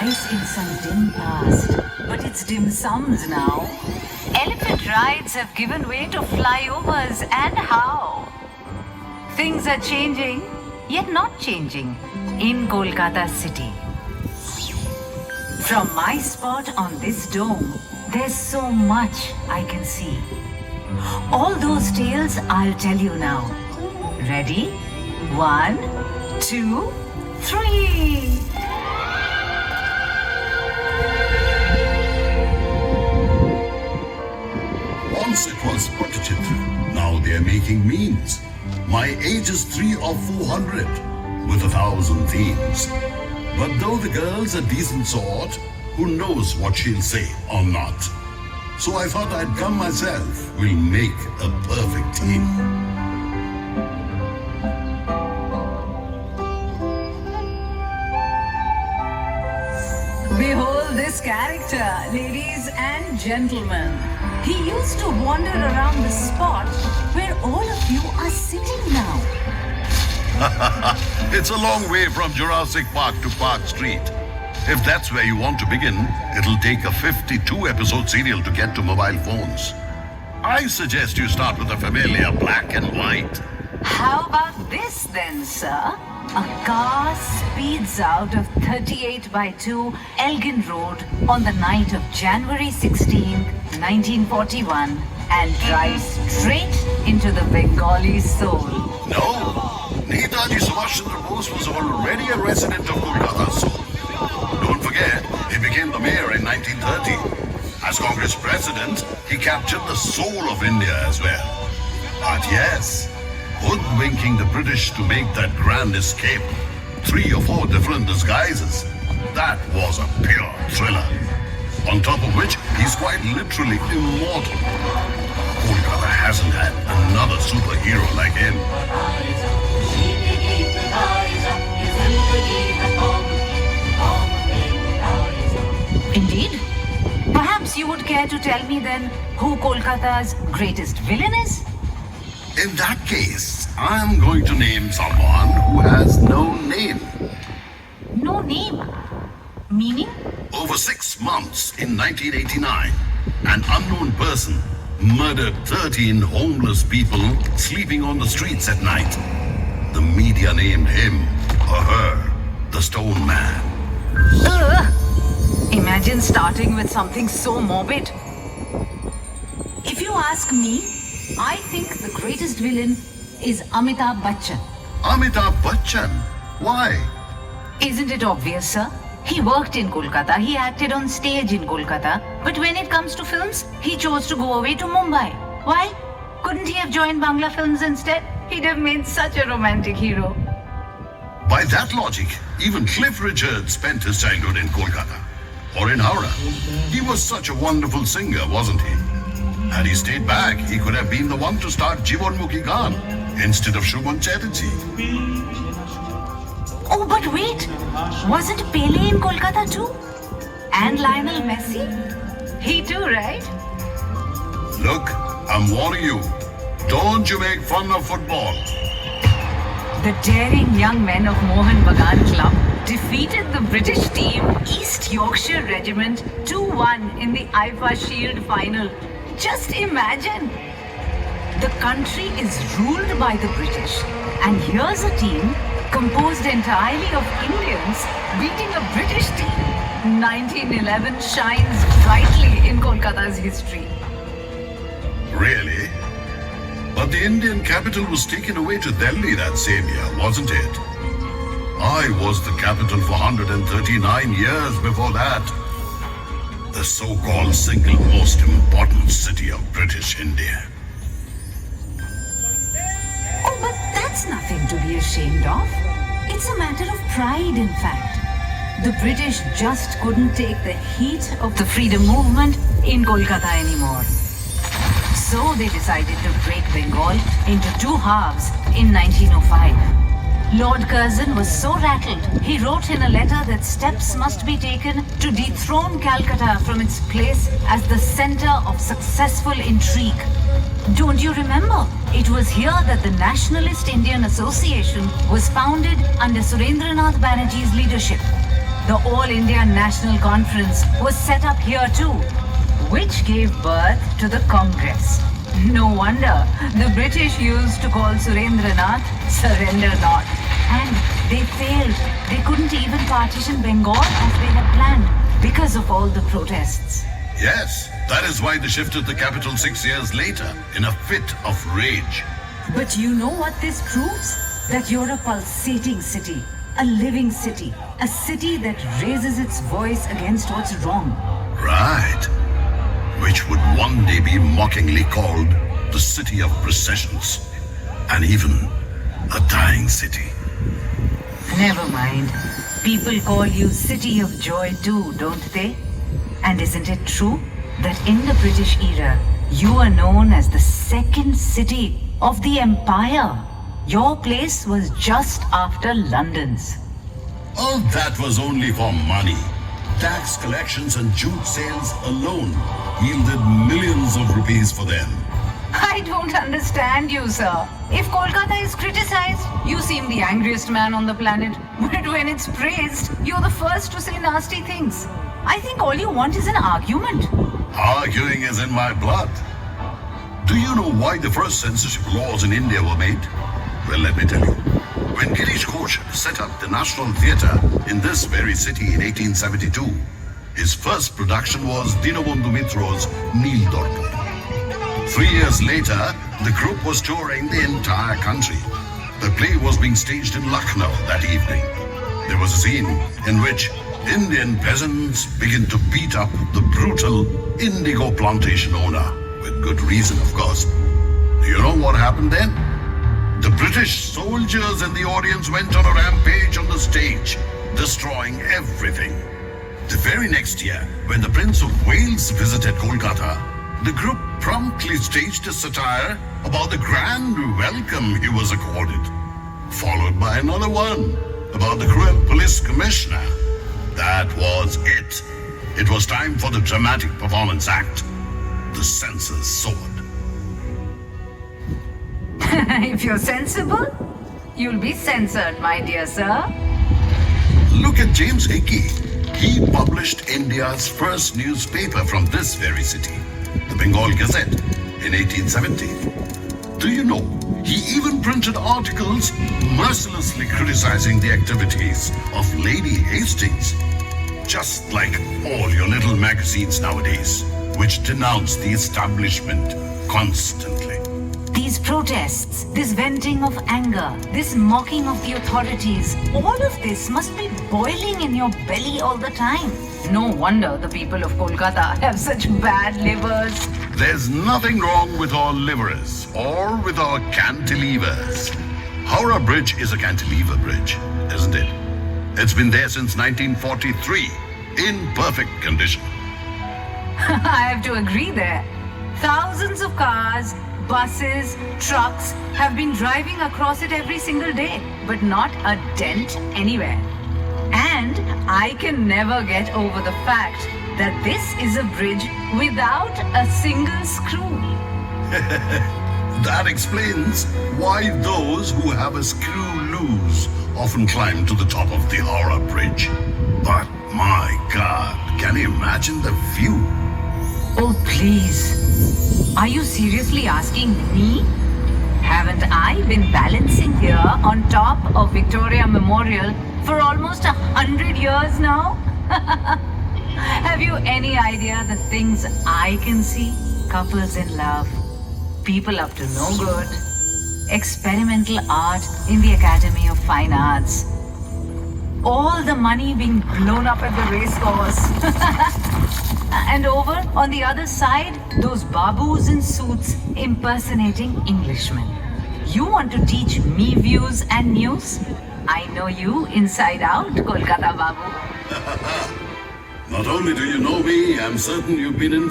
place in some dim past, but it's dim sums now. Elephant rides have given way to flyovers, and how? Things are changing, yet not changing, in Kolkata city. From my spot on this dome, there's so much I can see. All those tales I'll tell you now. Ready? 1, 2, 3. Once it was Patachitra, now they are making memes. My age is 3 or 400, with 1,000 themes. But though the girl's a decent sort, who knows what she'll say or not. So I thought I'd come myself, we'll make a perfect team. Behold this character, ladies and gentlemen. He used to wander around the spot where all of you are sitting now. It's a long way from Jurassic Park to Park Street. If that's where you want to begin, it'll take a 52-episode serial to get to mobile phones. I suggest you start with a familiar black and white. How about this then, sir? A car speeds out of 38/2 Elgin Road on the night of January 16, 1941 and drives straight into the Bengali soul. No, Netaji Subhash Chandra Bose was already a resident of Kolkata, so don't forget, he became the mayor in 1930. As Congress president, he captured the soul of India as well. But yes, hoodwinking the British to make that grand escape, 3 or 4 different disguises, that was a pure thriller. On top of which, he's quite literally immortal. Kolkata hasn't had another superhero like him. Indeed. Perhaps you would care to tell me then who Kolkata's greatest villain is? In that case, I'm going to name someone who has no name. No name. Meaning? Over 6 months in 1989, an unknown person murdered 13 homeless people sleeping on the streets at night. The media named him or her the Stone Man. Ugh. Imagine starting with something so morbid. If you ask me, I think the greatest villain is Amitabh Bachchan. Amitabh Bachchan? Why? Isn't it obvious, sir? He worked in Kolkata, he acted on stage in Kolkata, but when it comes to films, he chose to go away to Mumbai. Why? Couldn't he have joined Bangla films instead? He'd have made such a romantic hero. By that logic, even Cliff Richard spent his childhood in Kolkata. Or in Howrah. He was such a wonderful singer, wasn't he? Had he stayed back, he could have been the one to start Jivanmukhi Gaan instead of Shubman Chatterjee. Oh, but wait! Wasn't Pele in Kolkata too? And Lionel Messi? He too, right? Look, I'm warning you. Don't you make fun of football. The daring young men of Mohan Bagan Club defeated the British team East Yorkshire Regiment 2-1 in the IFA Shield final. Just imagine! The country is ruled by the British, and here's a team composed entirely of Indians beating a British team. 1911 shines brightly in Kolkata's history. Really? But the Indian capital was taken away to Delhi that same year, wasn't it? I was the capital for 139 years before that. The so-called single most important city of British India. Oh, but that's nothing to be ashamed of. It's a matter of pride, in fact. The British just couldn't take the heat of the freedom movement in Kolkata anymore. So they decided to break Bengal into 2 halves in 1905. Lord Curzon was so rattled, he wrote in a letter that steps must be taken to dethrone Calcutta from its place as the center of successful intrigue. Don't you remember? It was here that the Nationalist Indian Association was founded under Surendranath Banerjee's leadership. the All India National Conference was set up here too, which gave birth to the Congress. No wonder the British used to call Surendranath Surrender Not. And they failed. They couldn't even partition Bengal as they had planned because of all the protests. Yes, that is why they shifted the capital 6 years later in a fit of rage. But you know what this proves? That you're a pulsating city, a living city, a city that raises its voice against what's wrong. Right. Which would one day be mockingly called the city of processions, and even a dying city. Never mind. People call you City of Joy too, don't they? And isn't it true that in the British era, you are known as the second city of the empire? Your place was just after London's. All that was only for money. Tax collections and jute sales alone yielded millions of rupees for them. I don't understand you, sir. If Kolkata is criticized, you seem the angriest man on the planet. But when it's praised, you're the first to say nasty things. I think all you want is an argument. Arguing is in my blood. Do you know why the first censorship laws in India were made? Well, let me tell you. When Girish Ghosh set up the National Theatre in this very city in 1872, his first production was Dinabandhu Mitro's Neel Dorto. 3 years later, the group was touring the entire country. The play was being staged in Lucknow that evening. There was a scene in which Indian peasants begin to beat up the brutal indigo plantation owner, with good reason, of course. Do you know what happened then? The British soldiers in the audience went on a rampage on the stage, destroying everything. The very next year, when the Prince of Wales visited Kolkata, the group promptly staged a satire about the grand welcome he was accorded, followed by another one about the cruel police commissioner. That was it. It was time for the dramatic performance act, the censor's sword. If you're sensible, you'll be censored, my dear sir. Look at James Hickey. He published India's first newspaper from this very city, the Bengal Gazette, in 1870. Do you know, he even printed articles mercilessly criticizing the activities of Lady Hastings, just like all your little magazines nowadays, which denounce the establishment constantly. These protests, this venting of anger, this mocking of the authorities, all of this must be boiling in your belly all the time. No wonder the people of Kolkata have such bad livers. There's nothing wrong with our livers or with our cantilevers. Howrah Bridge is a cantilever bridge, isn't it? It's been there since 1943, in perfect condition. I have to agree there. Thousands of cars, buses, trucks have been driving across it every single day, but not a dent anywhere. And I can never get over the fact that this is a bridge without a single screw. That explains why those who have a screw loose often climb to the top of the Howrah Bridge. But my God, can you imagine the view? Oh, please. Are you seriously asking me? Haven't I been balancing here on top of Victoria Memorial for almost 100 years now? Have you any idea the things I can see? Couples in love, people up to no good, experimental art in the Academy of Fine Arts, all the money being blown up at the racecourse. And over on the other side, those babus in suits impersonating Englishmen. You want to teach me views and news? I know you inside out, Kolkata Babu. Not only do you know me, I'm certain you've been in